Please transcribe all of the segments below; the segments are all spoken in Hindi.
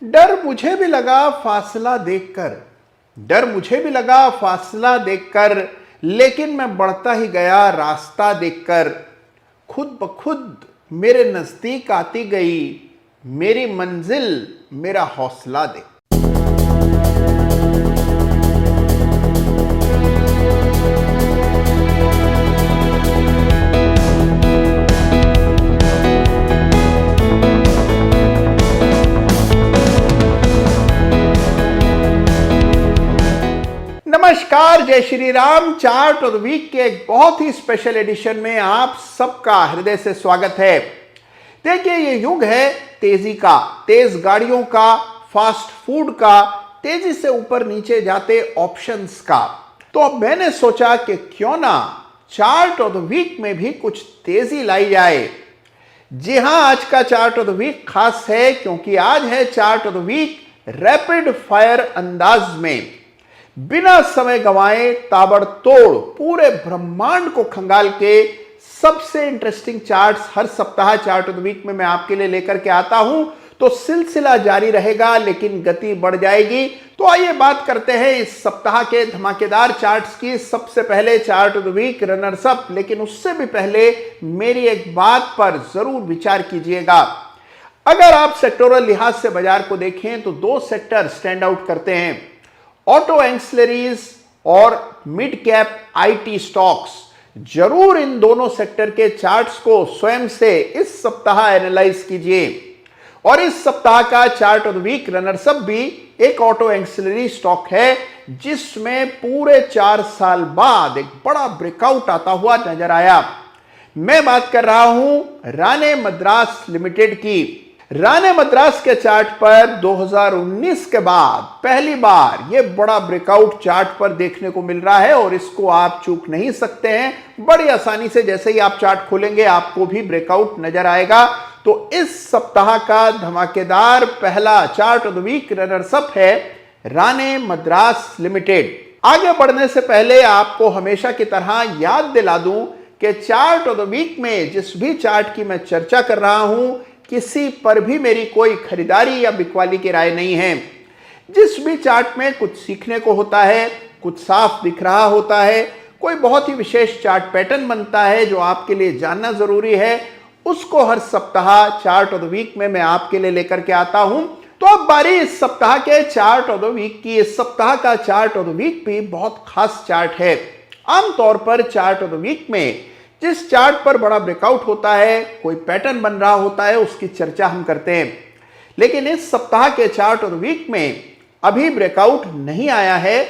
डर मुझे भी लगा फासला देखकर, डर मुझे भी लगा फासला देखकर, लेकिन मैं बढ़ता ही गया रास्ता देखकर। खुद ब खुद मेरे नजदीक आती गई मेरी मंजिल, मेरा हौसला देख। नमस्कार, जय Shri Ram. Chart of the week के एक बहुत ही स्पेशल एडिशन में आप सबका हृदय से स्वागत है। देखिए, ये युग है तेजी का, तेज गाड़ियों का, फास्ट फूड का, तेजी से ऊपर नीचे जाते ऑप्शंस का। तो अब मैंने सोचा कि क्यों ना चार्ट ऑफ द वीक में भी कुछ तेजी लाई जाए। जी हां, आज का चार्ट ऑफ द वीक खास है क्योंकि आज है chart of the week rapid fire अंदाज में। बिना समय गंवाए ताबड़तोड़ पूरे ब्रह्मांड को खंगाल के सबसे इंटरेस्टिंग चार्ट्स हर सप्ताह चार्ट ऑफ द वीक में मैं आपके लिए लेकर के आता हूं। तो सिलसिला जारी रहेगा लेकिन गति बढ़ जाएगी। तो आइए बात करते हैं इस सप्ताह के धमाकेदार चार्ट्स की। सबसे पहले chart of the week runners up, लेकिन उससे भी पहले मेरी एक बात पर जरूर विचार कीजिएगा। अगर आप सेक्टोरल लिहाज से बाजार को देखें तो दो सेक्टर स्टैंड आउट करते हैं, ऑटो एंसिलरीज और मिड कैप आईटी स्टॉक्स। जरूर इन दोनों सेक्टर के चार्ट्स को स्वयं से इस सप्ताह एनालाइज कीजिए। और इस सप्ताह का chart of the week runners up भी एक ऑटो एंसिलरी स्टॉक है जिसमें पूरे 4 साल बाद एक बड़ा ब्रेकआउट आता हुआ नजर आया। मैं बात कर रहा हूं राणे मद्रास लिमिटेड की। राणे मद्रास के चार्ट पर 2019 के बाद पहली बार यह बड़ा ब्रेकआउट चार्ट पर देखने को मिल रहा है और इसको आप चूक नहीं सकते हैं। बड़ी आसानी से जैसे ही आप चार्ट खोलेंगे आपको भी ब्रेकआउट नजर आएगा। तो इस सप्ताह का धमाकेदार पहला chart of the week runners up है राणे मद्रास लिमिटेड। आगे बढ़ने से पहले आपको हमेशा की तरह याद दिला दूं कि चार्ट ऑफ द वीक में जिस भी चार्ट की मैं चर्चा कर रहा हूं, किसी पर भी मेरी कोई खरीदारी या बिकवाली की राय नहीं है। जिस भी चार्ट में कुछ सीखने को होता है, कुछ साफ दिख रहा होता है, कोई बहुत ही विशेष चार्ट पैटर्न बनता है जो आपके लिए जानना जरूरी है, उसको हर सप्ताह चार्ट ऑफ द वीक में मैं आपके लिए लेकर के आता हूं। तो अब बारी इस सप्ताह के चार्ट ऑफ द वीक की। इस सप्ताह का चार्ट ऑफ द वीक भी बहुत खास चार्ट है। आमतौर पर चार्ट ऑफ द वीक में जिस चार्ट पर बड़ा ब्रेकआउट होता है, कोई पैटर्न बन रहा होता है, उसकी चर्चा हम करते हैं। लेकिन इस सप्ताह के चार्ट ऑफ द वीक में अभी ब्रेकआउट नहीं आया है।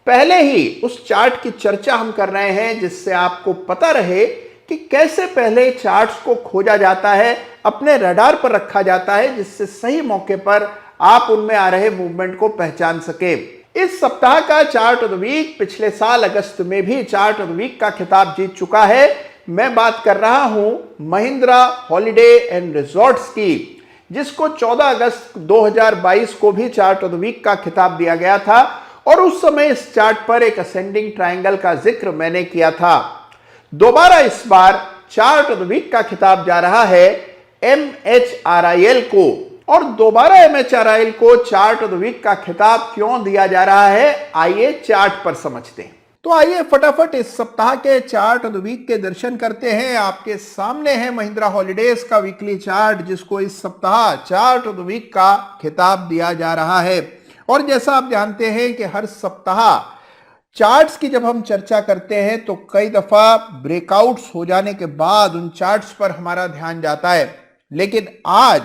पहले ही उस चार्ट की चर्चा हम कर रहे हैं जिससे आपको पता रहे कि कैसे पहले चार्ट्स को खोजा जाता है, अपने रडार पर रखा जाता है, जिससे सही मौके पर आप उनमें आ रहे मूवमेंट को पहचान सके। इस सप्ताह का चार्ट ऑफ द वीक पिछले साल अगस्त में भी चार्ट ऑफ द वीक का खिताब जीत चुका है। मैं बात कर रहा हूं महिंद्रा हॉलिडे एंड रिजॉर्ट्स की, जिसको 14 अगस्त 2022 को भी चार्ट ऑफ द वीक का खिताब दिया गया था और उस समय इस चार्ट पर एक असेंडिंग ट्रायंगल का जिक्र मैंने किया था। दोबारा इस बार चार्ट ऑफ द वीक का खिताब जा रहा है MHRIL को। और दोबारा MHRIL को चार्ट ऑफ द वीक का खिताब क्यों दिया जा रहा है, आइए चार्ट पर समझते हैं। तो आइए फटाफट इस सप्ताह के चार्ट ऑफ द वीक के दर्शन करते हैं। आपके सामने है महिंद्रा हॉलिडेज का वीकली चार्ट, जिसको इस सप्ताह चार्ट ऑफ द वीक का खिताब दिया जा रहा है। और जैसा आप जानते हैं कि हर सप्ताह चार्ट्स की जब हम चर्चा करते हैं तो कई दफा ब्रेकआउट्स हो जाने के बाद उन चार्ट्स पर हमारा ध्यान जाता है। लेकिन आज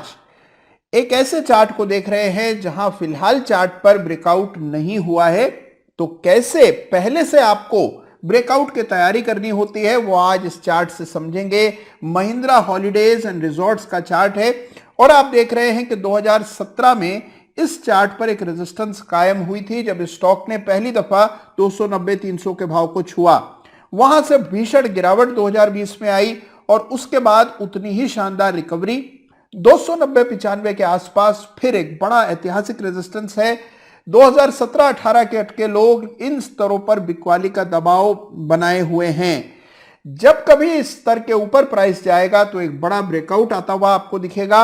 एक ऐसे चार्ट को देख रहे हैं जहां फिलहाल चार्ट पर ब्रेकआउट नहीं हुआ है। तो कैसे पहले से आपको ब्रेकआउट की तैयारी करनी होती है वो आज इस चार्ट से समझेंगे। महिंद्रा हॉलिडेज एंड रिजॉर्ट्स का चार्ट है और आप देख रहे हैं कि 2017 में इस चार्ट पर एक रेजिस्टेंस कायम हुई थी जब स्टॉक ने पहली दफा 290-300 के भाव को छुआ। वहां से भीषण गिरावट 2020 में आई और उसके बाद उतनी ही शानदार रिकवरी 290-95 के आसपास फिर एक बड़ा ऐतिहासिक रेजिस्टेंस है। 2017-18 के अटके लोग इन स्तरों पर बिकवाली का दबाव बनाए हुए हैं। जब कभी इस स्तर के ऊपर प्राइस जाएगा तो एक बड़ा ब्रेकआउट आता हुआ आपको दिखेगा।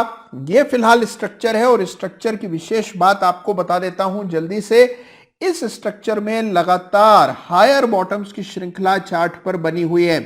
ये फिलहाल स्ट्रक्चर है और स्ट्रक्चर की विशेष बात आपको बता देता हूं जल्दी से। इस स्ट्रक्चर में लगातार हायर बॉटम्स की श्रृंखला चार्ट पर बनी हुई है,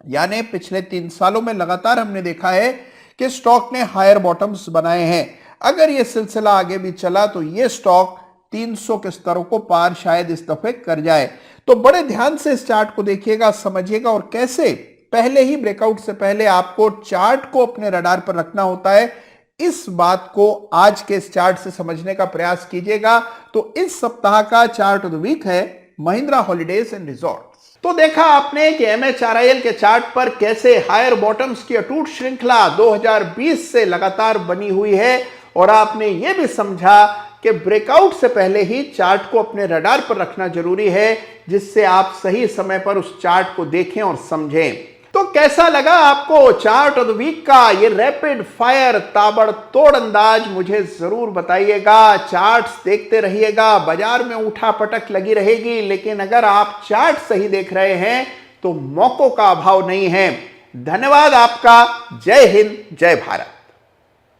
यानी पिछले 3 सालों में लगातार हमने देखा है कि स्टॉक ने हायर बॉटम्स बनाए हैं। अगर यह सिलसिला आगे भी चला तो यह स्टॉक 300 के स्तरों को पार शायद इस दफे कर जाए। तो बड़े ध्यान से इस चार्ट को देखिएगा, समझिएगा और कैसे पहले ही ब्रेकआउट से पहले आपको चार्ट को अपने रडार पर रखना होता है, इस बात को आज के इस चार्ट से समझने का प्रयास कीजिएगा। तो इस सप्ताह का चार्ट ऑफ द वीक है महिंद्रा हॉलिडेज एंड रिजॉर्ट्स। तो देखा आपने कि MHRIL के चार्ट पर कैसे हायर बॉटम्स की अटूट श्रृंखला 2020 से लगातार बनी हुई है, और आपने यह भी समझा कि ब्रेकआउट से पहले ही चार्ट को अपने रडार पर रखना जरूरी है, जिससे आप सही समय पर उस चार्ट को देखें और समझें। तो कैसा लगा आपको चार्ट ऑफ द वीक का ये रैपिड फायर ताबड़तोड़ अंदाज, मुझे जरूर बताइएगा। चार्ट्स देखते रहिएगा, बाजार में उठापटक लगी रहेगी, लेकिन अगर आप चार्ट सही देख रहे हैं तो मौकों का अभाव नहीं है। धन्यवाद आपका। जय हिंद, जय भारत।